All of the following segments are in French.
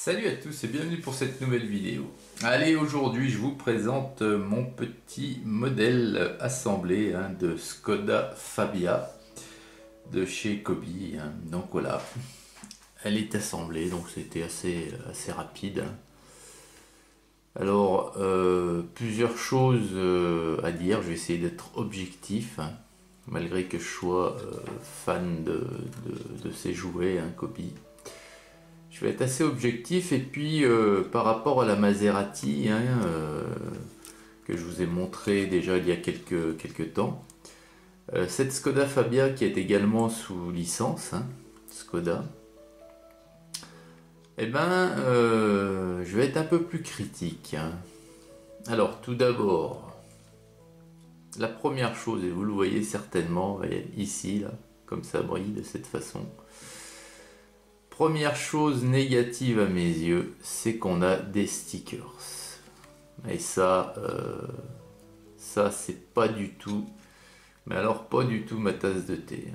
Salut à tous et bienvenue pour cette nouvelle vidéo. Allez, aujourd'hui je vous présente mon petit modèle assemblé de Skoda Fabia de chez Kobi. Donc voilà, elle est assemblée, donc c'était assez rapide. Alors, plusieurs choses à dire, je vais essayer d'être objectif, malgré que je sois fan de ces jouets, Kobi. Je vais être assez objectif et puis par rapport à la Maserati que je vous ai montré déjà il y a quelques temps, cette Skoda Fabia qui est également sous licence, Skoda, eh ben je vais être un peu plus critique. Alors tout d'abord, la première chose, et vous le voyez certainement ici, là, comme ça brille de cette façon. Première chose négative à mes yeux, c'est qu'on a des stickers. Et ça c'est pas du tout, mais alors pas du tout ma tasse de thé.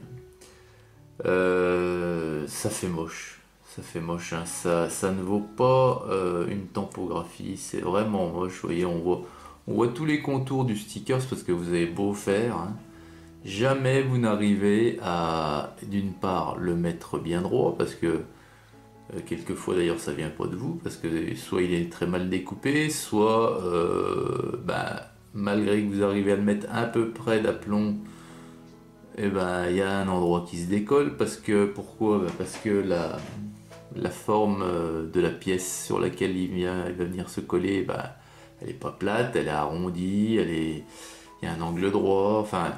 Ça fait moche. Ça fait moche, ça ne vaut pas une tempographie, c'est vraiment moche. Vous voyez, on voit tous les contours du sticker parce que vous avez beau faire. Jamais vous n'arrivez à, d'une part, le mettre bien droit, parce que quelquefois d'ailleurs ça vient pas de vous, parce que soit il est très mal découpé, soit malgré que vous arrivez à le mettre un peu près d'aplomb, et il y a un endroit qui se décolle, parce que, pourquoi? Parce que la forme de la pièce sur laquelle il va venir se coller, elle est pas plate, elle est arrondie, il y a un angle droit, enfin...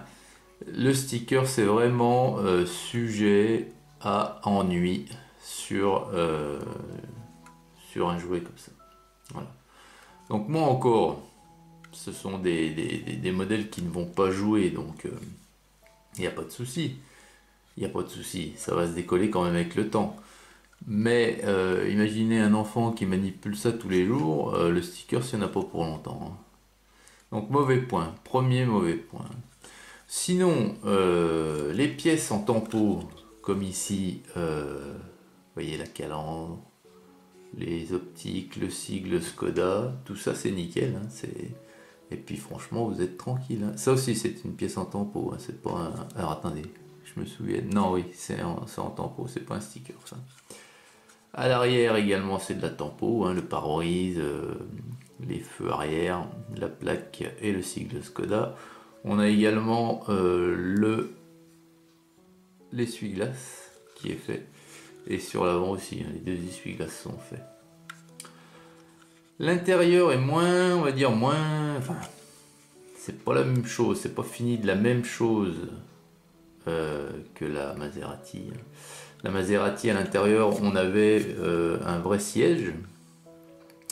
Le sticker, c'est vraiment sujet à ennui sur un jouet comme ça. Voilà. Donc moi encore, ce sont des modèles qui ne vont pas jouer, donc il n'y a pas de souci. Il n'y a pas de souci, ça va se décoller quand même avec le temps. Mais imaginez un enfant qui manipule ça tous les jours, le sticker, il n'y en a pas pour longtemps. Donc mauvais point, premier mauvais point. Sinon, les pièces en tempo, comme ici, vous voyez la calandre, les optiques, le sigle Skoda, tout ça c'est nickel. Et puis franchement, vous êtes tranquille. Ça aussi c'est une pièce en tempo, c'est pas un... Alors attendez, je me souviens. Non, oui, c'est en tempo, c'est pas un sticker ça. À l'arrière également c'est de la tempo, le pare-brise, les feux arrière, la plaque et le sigle Skoda. On a également l'essuie-glace qui est fait. Et sur l'avant aussi, les deux essuie-glaces sont faits. L'intérieur est moins, on va dire moins... Enfin, c'est pas la même chose, c'est pas fini de la même chose que la Maserati. La Maserati, à l'intérieur, on avait un vrai siège.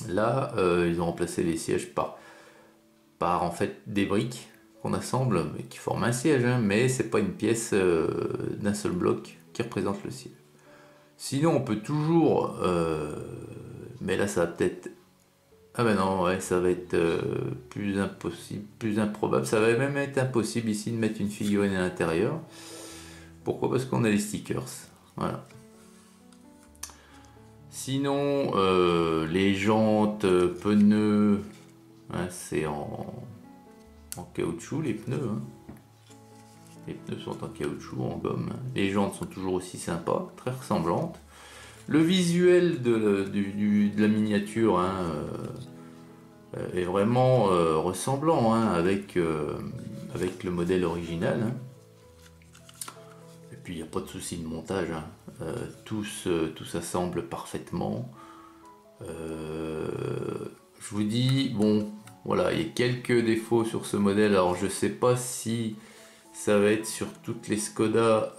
Là, ils ont remplacé les sièges par en fait des briques qu'on assemble, mais qui forment un siège, mais c'est pas une pièce d'un seul bloc qui représente le siège. Sinon, on peut toujours, mais là ça va peut-être, ah ben non, ouais, ça va être plus impossible, plus improbable, ça va même être impossible ici de mettre une figurine à l'intérieur. Pourquoi? Parce qu'on a les stickers, voilà. Sinon, les jantes, pneus, c'est en caoutchouc, les pneus. Les pneus sont en caoutchouc, en gomme. Les jantes sont toujours aussi sympas, très ressemblantes. Le visuel de la miniature est vraiment ressemblant avec le modèle original. Et puis il n'y a pas de souci de montage. Tout s'assemble parfaitement. Je vous dis, bon, voilà, il y a quelques défauts sur ce modèle. Alors je sais pas si ça va être sur toutes les Skoda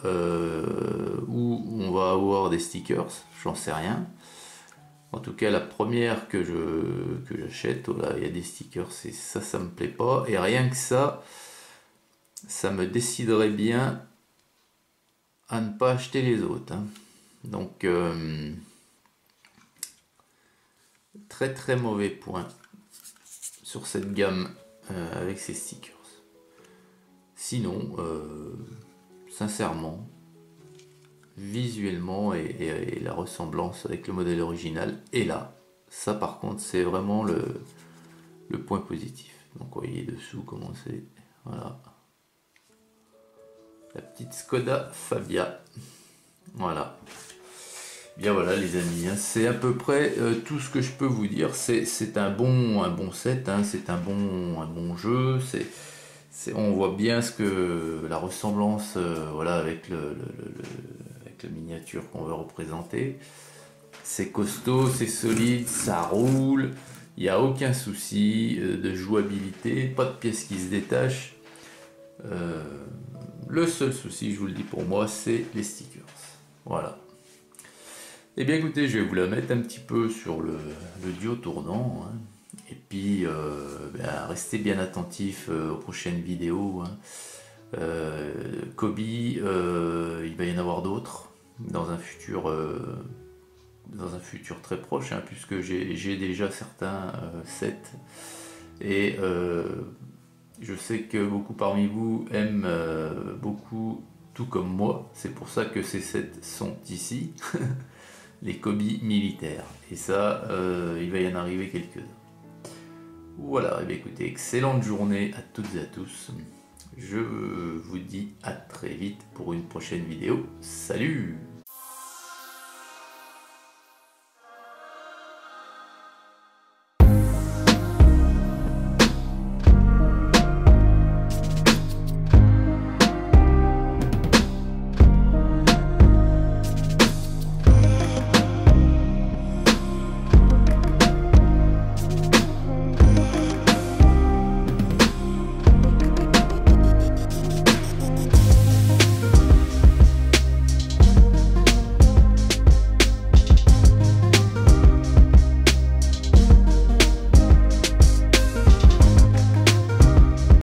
où on va avoir des stickers, j'en sais rien. En tout cas, la première que j'achète, voilà, il y a des stickers, et ça me plaît pas. Et rien que ça me déciderait bien à ne pas acheter les autres. Donc, très très mauvais point sur cette gamme avec ces stickers. Sinon, sincèrement, visuellement et la ressemblance avec le modèle original est là. Ça par contre c'est vraiment le point positif. Donc vous voyez dessous comment c'est. Voilà. La petite Skoda Fabia. Voilà. Bien voilà les amis, hein, c'est à peu près tout ce que je peux vous dire. C'est un bon set, hein, c'est un bon jeu. On voit bien la ressemblance voilà, avec avec la miniature qu'on veut représenter. C'est costaud, c'est solide, ça roule. Il n'y a aucun souci de jouabilité, pas de pièces qui se détachent. Le seul souci, je vous le dis pour moi, c'est les stickers. Voilà. Et bien écoutez, je vais vous la mettre un petit peu sur le duo tournant. Hein. Et puis, restez bien attentifs aux prochaines vidéos. Hein. Kobe, il va y en avoir d'autres dans un futur très proche, hein, puisque j'ai déjà certains sets. Et je sais que beaucoup parmi vous aiment beaucoup, tout comme moi. C'est pour ça que ces sets sont ici. Les Kobe militaires. Et ça, il va y en arriver quelques-uns. Voilà, et bien écoutez, excellente journée à toutes et à tous. Je vous dis à très vite pour une prochaine vidéo. Salut!